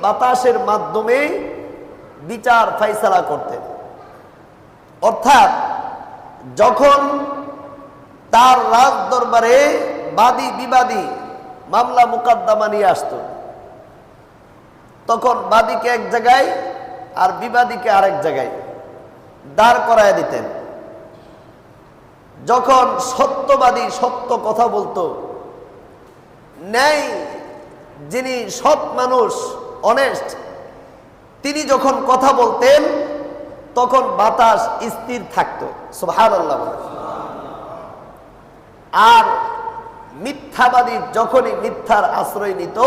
বাতাসের মাধ্যমে বিচার ফাইসালা করতেন। অর্থাৎ যখন তার রাজ দরবারে বাদী বিবাদী মামলা মুকদ্দমা নিয়ে আসতো, তখন বাদীকে এক জায়গায় আর বিবাদীকে আরেক জায়গায় দাঁড় করায় দিতেন। যখন সত্যবাদী সত্য কথা বলতো, ন্যায় যিনি সৎ মানুষ অনেস্ট, তিনি যখন কথা বলতেন তখন বাতাস স্থির থাকতো। সুবহানাল্লাহ। আর মিথ্যাবাদী যখনই মিথ্যার আশ্রয় নিত,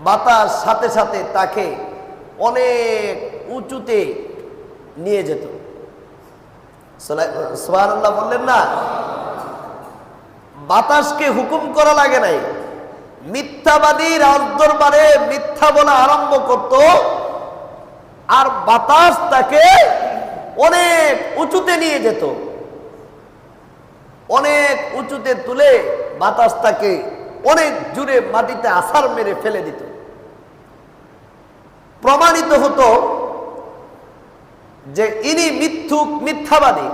বাতাস সাথে সাথে তাকে অনেক উঁচুতে নিয়ে যেত। সুবহানাল্লাহ বললেন না? বাতাসকে হুকুম করা লাগে নাই। মিথ্যাবাদী রাজদরবারে মিথ্যা বলা আরম্ভ করত, আর বাতাস তাকে অনেক উঁচুতে নিয়ে যেত। অনেক উঁচুতে তুলে বাতাস তাকে অনেক জোরে মাটিতে আছাড় মেরে ফেলে দিত। প্রমাণিত হতো যে ইনি মিথ্যুক, মিথ্যাবাদী।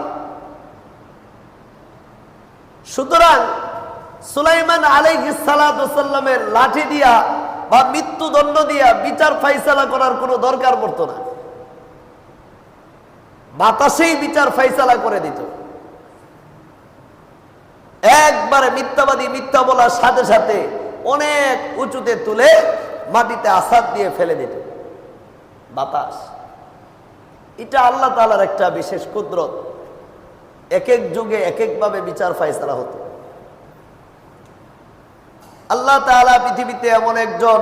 সুতরাং সুলাইমান আলাইহিস সালাতু ওয়াস সালামের লাঠি দিয়া বা মৃত্যুদণ্ড দিয়া বিচার ফাইসালা করার কোনো দরকার পড়তো না। বাতাসেই বিচার ফাইসালা করে দিত। একবারে মিথ্যাবাদী মিথ্যা বলার সাথে সাথে অনেক উঁচুতে তুলে মাটিতে আছাড় দিয়ে ফেলে দিত বাতাস। এটা আল্লাহ তাআলার একটা বিশেষ কুদরত। এক এক যুগে এক একভাবে বিচার ফাইসালা হতো। আল্লাহ তাআলা পৃথিবীতে এমন একজন